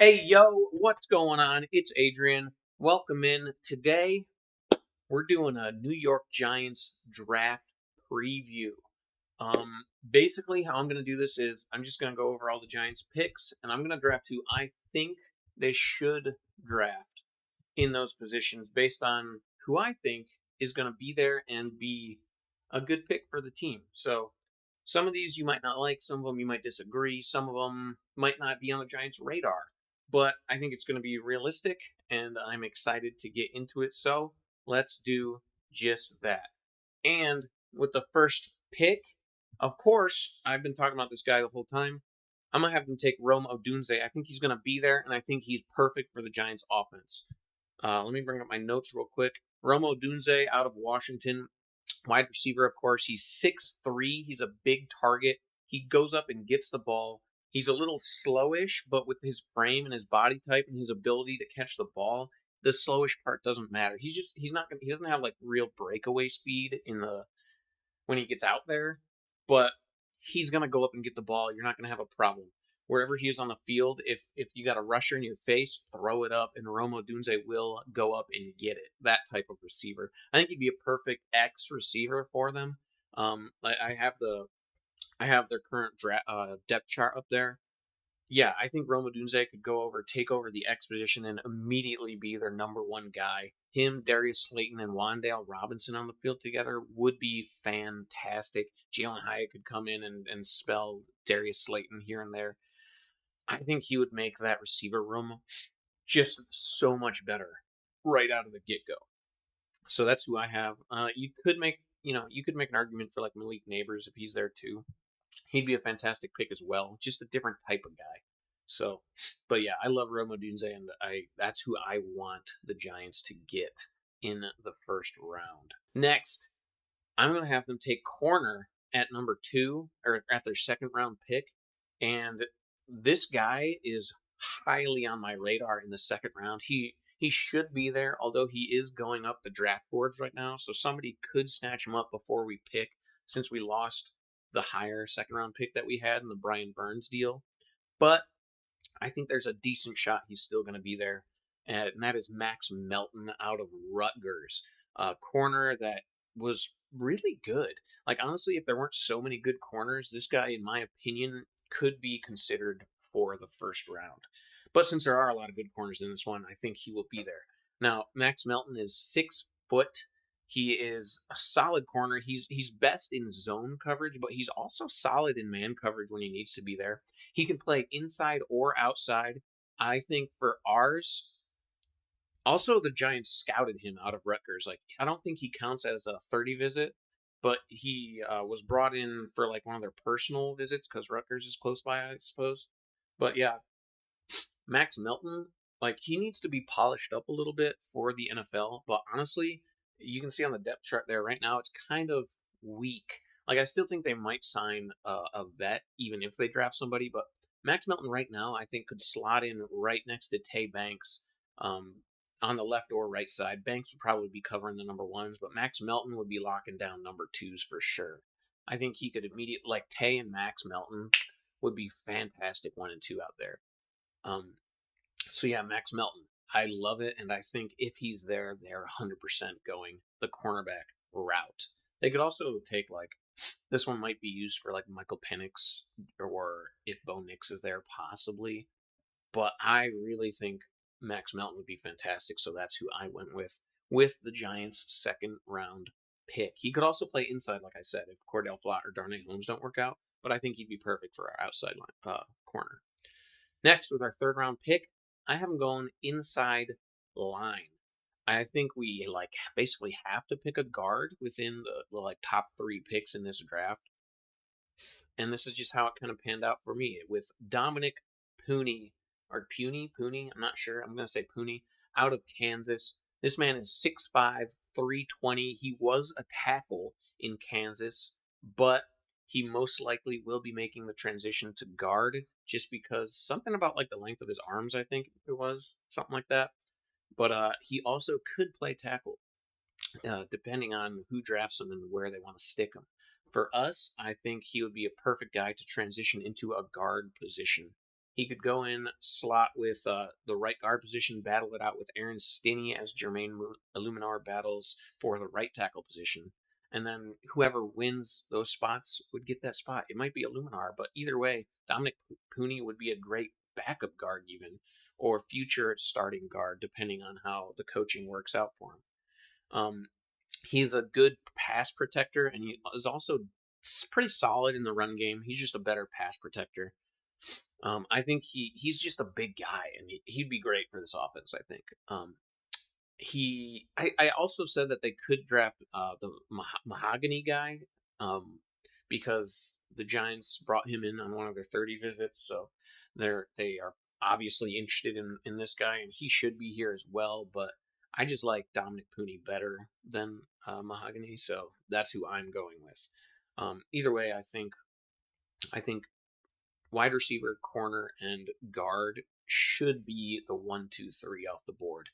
Hey, yo, what's going on? It's Adrian. Welcome in. Today, we're doing a New York Giants draft preview. Basically, how I'm going to do this is I'm just going to go over all the Giants picks, and I'm going to draft who I think they should draft in those positions based on who I think is going to be there and be a good pick for the team. So, some of these you might not like, some of them you might disagree, some of them might not be on the Giants' radar. But I think it's going to be realistic, and I'm excited to get into it. So, let's do just that. And with the first pick, of course, I've been talking about this guy the whole time. I'm going to have him take Rome Odunze. I think he's going to be there, and I think he's perfect for the Giants' offense. Let me bring up my notes real quick. Rome Odunze out of Washington, wide receiver, of course. He's 6'3". He's a big target. He goes up and gets the ball. He's a little slowish, but with his frame and his body type and his ability to catch the ball, the slowish part doesn't matter. He doesn't have like real breakaway speed in the when he gets out there, but he's gonna go up and get the ball. You're not gonna have a problem. Wherever he is on the field, if you got a rusher in your face, throw it up, and Romo Dunze will go up and get it. That type of receiver. I think he'd be a perfect X receiver for them. I have their current depth chart up there. Yeah, I think Rome Odunze could go over, take over the X position, and immediately be their number one guy. Him, Darius Slayton, and Wandale Robinson on the field together would be fantastic. Jalen Hyatt could come in and spell Darius Slayton here and there. I think he would make that receiver room just so much better right out of the get go. So that's who I have. You could make an argument for like Malik Neighbors if he's there too. He'd be a fantastic pick as well. Just a different type of guy. So, but yeah, I love Rome Odunze, and that's who I want the Giants to get in the first round. Next, I'm going to have them take corner at number 2 or at their second round pick, and this guy is highly on my radar in the second round. He should be there, although he is going up the draft boards right now, so somebody could snatch him up before we pick, since we lost the higher second round pick that we had in the Brian Burns deal. But I think there's a decent shot he's still going to be there, and that is Max Melton out of Rutgers, a corner that was really good. Like, honestly, if there weren't so many good corners, this guy, in my opinion, could be considered for the first round. But since there are a lot of good corners in this one, I think he will be there. Now, Max Melton is 6 foot. He is a solid corner. He's best in zone coverage, but he's also solid in man coverage when he needs to be there. He can play inside or outside. I think for ours, also the Giants scouted him out of Rutgers. Like, I don't think he counts as a 30 visit, but he was brought in for like one of their personal visits because Rutgers is close by, I suppose. But yeah, Max Melton, like, he needs to be polished up a little bit for the NFL. But honestly, you can see on the depth chart there right now, it's kind of weak. Like, I still think they might sign a vet even if they draft somebody, but Max Melton right now, I think, could slot in right next to Tay Banks, um, on the left or right side. Banks would probably be covering the number ones, but Max Melton would be locking down number twos for sure. I think he could immediately, like, Tay and Max Melton would be fantastic 1 and 2 out there. Um, so yeah, Max Melton. I love it, and I think if he's there, they're 100% going the cornerback route. They could also take, like, this one might be used for like Michael Penix, or if Bo Nix is there, possibly. But I really think Max Melton would be fantastic, so that's who I went with the Giants' second round pick. He could also play inside, like I said, if Cordell Flott or Darnay Holmes don't work out, but I think he'd be perfect for our outside corner. Next, with our third round pick, I have him going inside line. I think we like basically have to pick a guard within the like top 3 picks in this draft, and this is just how it kind of panned out for me with Dominic Pooney or Puny. I'm not sure. I'm gonna say Pooney out of Kansas. This man is 6'5", 320. He was a tackle in Kansas, but he most likely will be making the transition to guard just because something about like the length of his arms, I think it was something like that. But he also could play tackle, depending on who drafts him and where they want to stick him. For us, I think he would be a perfect guy to transition into a guard position. He could go in slot with the right guard position, battle it out with Aaron Stinney as Jermaine Illuminar battles for the right tackle position. And then whoever wins those spots would get that spot. It might be Illuminar, but either way, Dominic Pooney would be a great backup guard even, or future starting guard, depending on how the coaching works out for him. He's a good pass protector, and he is also pretty solid in the run game. He's just a better pass protector. I think he's just a big guy, and he'd be great for this offense. I think. I also said that they could draft the Mahogany guy, because the Giants brought him in on one of their 30 visits, so they are obviously interested in this guy, and he should be here as well. But I just like Dominic Pooney better than Mahogany, so that's who I'm going with. Either way, I think wide receiver, corner, and guard should be the 1, 2, 3 off the board.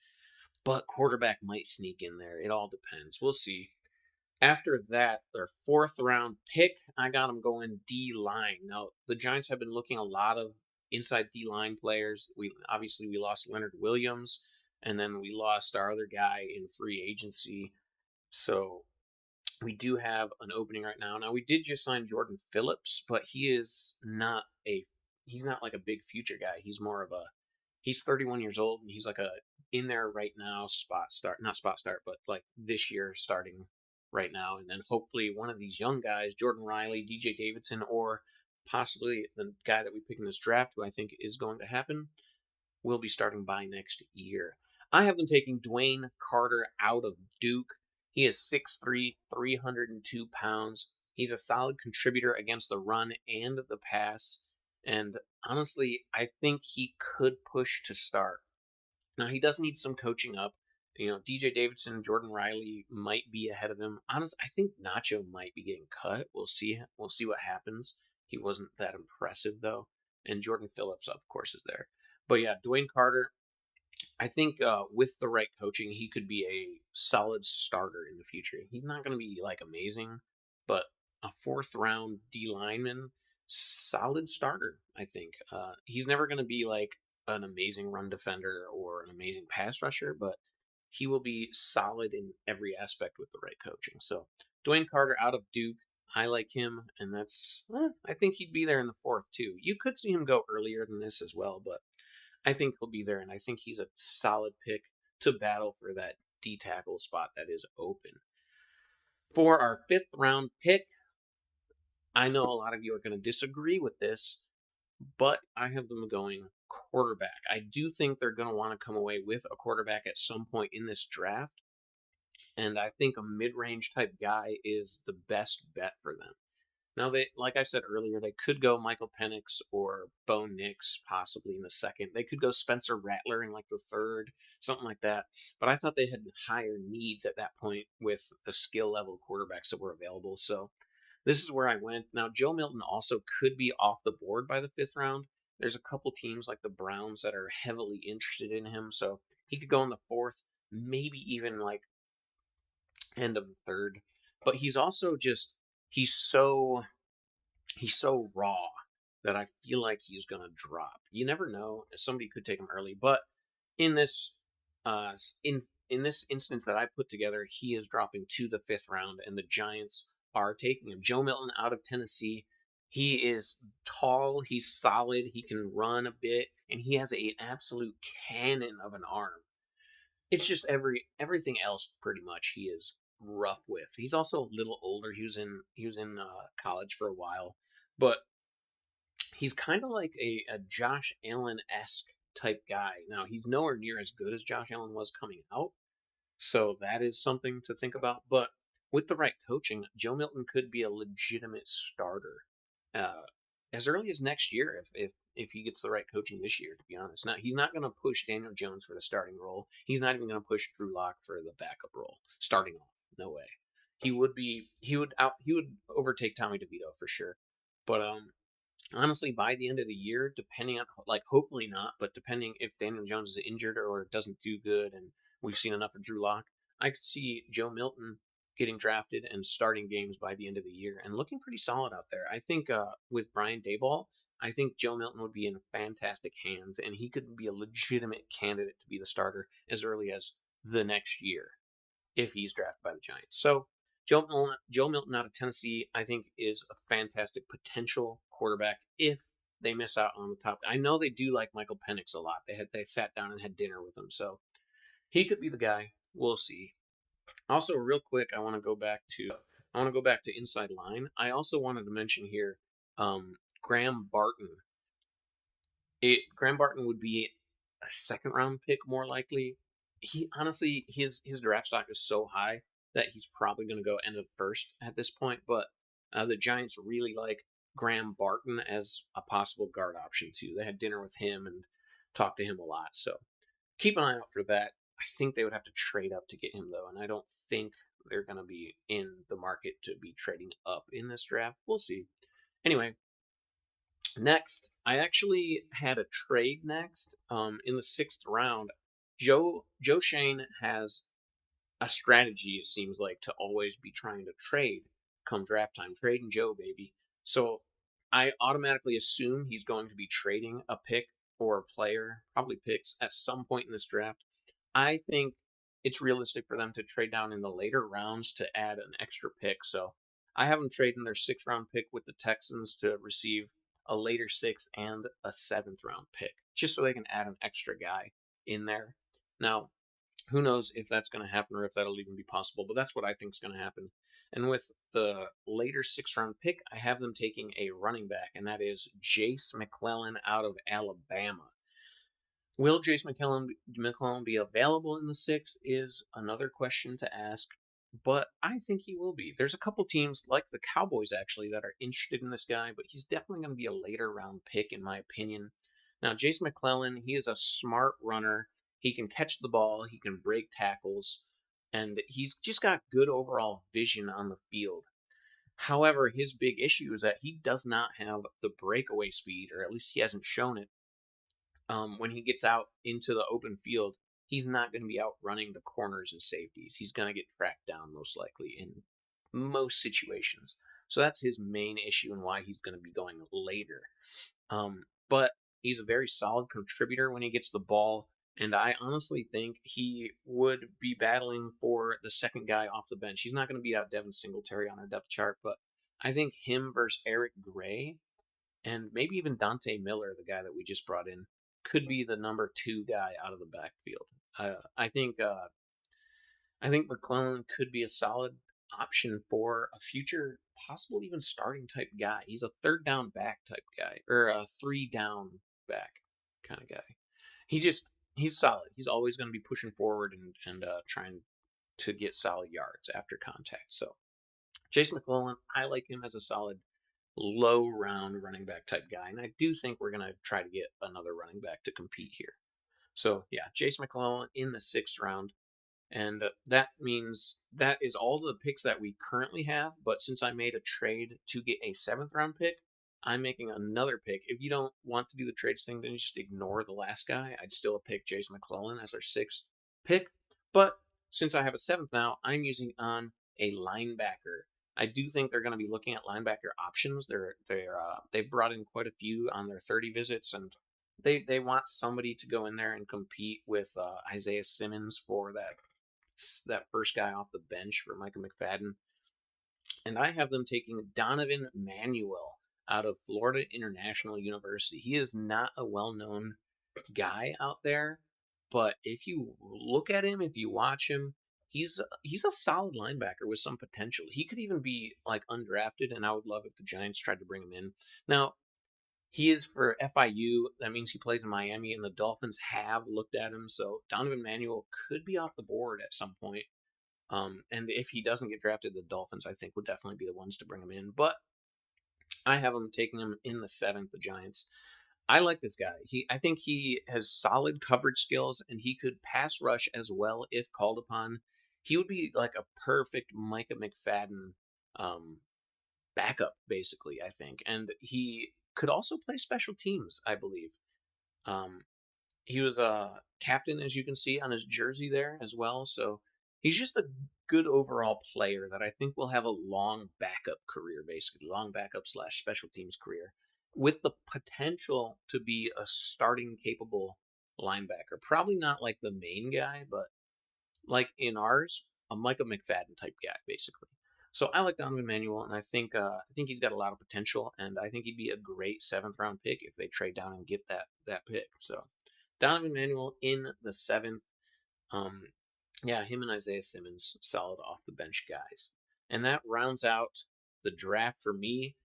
But quarterback might sneak in there. It all depends. We'll see. After that, their 4th round pick, I got them going D-line. Now, the Giants have been looking a lot of inside D-line players. We lost Leonard Williams, and then we lost our other guy in free agency. So we do have an opening right now. Now, we did just sign Jordan Phillips, but he's not like a big future guy. He's 31 years old, and he's like a in there right now not spot start, but like this year starting right now. And then hopefully one of these young guys, Jordan Riley, DJ Davidson, or possibly the guy that we pick in this draft, who I think is going to happen, will be starting by next year. I have them taking Dwayne Carter out of Duke. He is 6'3", 302 pounds. He's a solid contributor against the run and the pass. And honestly, I think he could push to start. Now, he does need some coaching up. DJ Davidson, Jordan Riley might be ahead of him. Honestly, I think Nacho might be getting cut. We'll see. We'll see what happens. He wasn't that impressive, though. And Jordan Phillips, of course, is there. But yeah, Dwayne Carter, I think with the right coaching, he could be a solid starter in the future. He's not going to be like amazing, but a 4th round D lineman, solid starter, I think. He's never going to be like an amazing run defender or an amazing pass rusher, but he will be solid in every aspect with the right coaching. So Dwayne Carter out of Duke, I like him, and I think he'd be there in the 4th too. You could see him go earlier than this as well, but I think he'll be there, and I think he's a solid pick to battle for that D tackle spot that is open. For our 5th round pick, I know a lot of you are going to disagree with this, but I have them going quarterback. I do think they're going to want to come away with a quarterback at some point in this draft, and I think a mid-range type guy is the best bet for them. Now, like I said earlier, they could go Michael Penix or Bo Nix possibly in the 2nd. They could go Spencer Rattler in like the 3rd, something like that. But I thought they had higher needs at that point with the skill level quarterbacks that were available. So this is where I went. Now, Joe Milton also could be off the board by the 5th round. There's a couple teams like the Browns that are heavily interested in him. So he could go in the 4th, maybe even like end of the 3rd. But he's also just... He's so raw that I feel like he's gonna drop. You never know. Somebody could take him early, but in this in this instance that I put together, he is dropping to the 5th round, and the Giants are taking him. Joe Milton out of Tennessee. He is tall. He's solid. He can run a bit, and he has an absolute cannon of an arm. It's just everything else pretty much he is rough with. He's also a little older. He was in college for a while, but he's kind of like a Josh Allen-esque type guy. Now, he's nowhere near as good as Josh Allen was coming out, so that is something to think about. But with the right coaching, Joe Milton could be a legitimate starter as early as next year if he gets the right coaching this year, to be honest. Now, he's not going to push Daniel Jones for the starting role. He's not even going to push Drew Lock for the backup role starting off. No way. He would overtake Tommy DeVito for sure. But honestly, by the end of the year, depending on, like, hopefully not, but depending if Daniel Jones is injured or doesn't do good, and we've seen enough of Drew Lock, I could see Joe Milton getting drafted and starting games by the end of the year and looking pretty solid out there. I think with Brian Daboll, I think Joe Milton would be in fantastic hands, and he could be a legitimate candidate to be the starter as early as the next year if he's drafted by the Giants. So Joe Milton out of Tennessee, I think, is a fantastic potential quarterback if they miss out on the top. I know they do like Michael Penix a lot. They sat down and had dinner with him, so he could be the guy. We'll see. Also, real quick, I want to go back to inside line. I also wanted to mention here Graham Barton. Graham Barton would be a second round pick more likely. He honestly his draft stock is so high that he's probably going to go end of first at this point. But the Giants really like Graham Barton as a possible guard option too. They had dinner with him and talked to him a lot. So keep an eye out for that. I think they would have to trade up to get him though, and I don't think they're going to be in the market to be trading up in this draft. We'll see. Anyway, next, I actually had a trade next. In the 6th round, Joe Shane has a strategy, it seems like, to always be trying to trade come draft time. Trading Joe, baby. So I automatically assume he's going to be trading a pick or a player, probably picks, at some point in this draft. I think it's realistic for them to trade down in the later rounds to add an extra pick. So I have them trading their 6th round pick with the Texans to receive a later 6th and a 7th round pick, just so they can add an extra guy in there. Now, who knows if that's going to happen or if that'll even be possible, but that's what I think is going to happen. And with the later 6th round pick, I have them taking a running back, and that is Jace McClellan out of Alabama. Will Jace McClellan be available in the 6th is another question to ask, but I think he will be. There's a couple teams, like the Cowboys actually, that are interested in this guy, but he's definitely going to be a later round pick in my opinion. Now, Jace McClellan, he is a smart runner. He can catch the ball, he can break tackles, and he's just got good overall vision on the field. However, his big issue is that he does not have the breakaway speed, or at least he hasn't shown it. When he gets out into the open field, he's not going to be out running the corners and safeties. He's going to get tracked down most likely in most situations. So that's his main issue and why he's going to be going later. But he's a very solid contributor when he gets the ball. And I honestly think he would be battling for the second guy off the bench. He's not going to beat out Devin Singletary on our depth chart, but I think him versus Eric Gray and maybe even Dante Miller, the guy that we just brought in, could be the number 2 guy out of the backfield. I think McClellan could be a solid option for a future, possible even starting type guy. He's a 3rd down back type guy, or a 3 down back kind of guy. He's solid. He's always going to be pushing forward and trying to get solid yards after contact. So Jason McClellan, I like him as a solid low round running back type guy, and I do think we're going to try to get another running back to compete here. So yeah, Jason McClellan in the 6th round, and that means that is all the picks that we currently have. But since I made a trade to get a 7th round pick, I'm making another pick. If you don't want to do the trades thing, then you just ignore the last guy. I'd still pick Jason McClellan as our 6th pick, but since I have a 7th now, I'm using on a linebacker. I do think they're going to be looking at linebacker options. They've brought in quite a few on their 30 visits, and they want somebody to go in there and compete with Isaiah Simmons for that first guy off the bench for Micah McFadden. And I have them taking Donovan Manuel out of Florida International University. He is not a well-known guy out there, but if you look at him, if you watch him, he's a solid linebacker with some potential. He could even be like undrafted, and I would love if the Giants tried to bring him in. Now, he is for FIU. That means he plays in Miami, and the Dolphins have looked at him. So Donovan Manuel could be off the board at some point. And if he doesn't get drafted, the Dolphins, I think, would definitely be the ones to bring him in. But I have him taking him in the 7th, the Giants. I like this guy. I think he has solid coverage skills, and he could pass rush as well if called upon. He would be like a perfect Micah McFadden backup, basically, I think. And he could also play special teams, I believe. He was a captain, as you can see on his jersey there as well. So he's just a good overall player that I think will have a long backup career, basically, long backup slash special teams career, with the potential to be a starting capable linebacker. Probably not like the main guy, but like in ours, a Micah McFadden type guy, basically. So I like Donovan Manuel, and I think he's got a lot of potential, and I think he'd be a great 7th round pick if they trade down and get that pick. So Donovan Manuel in the 7th. Um, yeah, him and Isaiah Simmons, solid off the bench guys, and that rounds out the draft for me.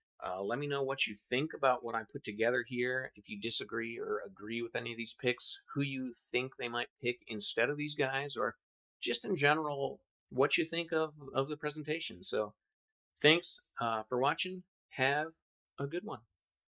Let me know what you think about what I put together here. If you disagree or agree with any of these picks, who you think they might pick instead of these guys, or just in general, what you think of the presentation. So, thanks for watching. Have a good one.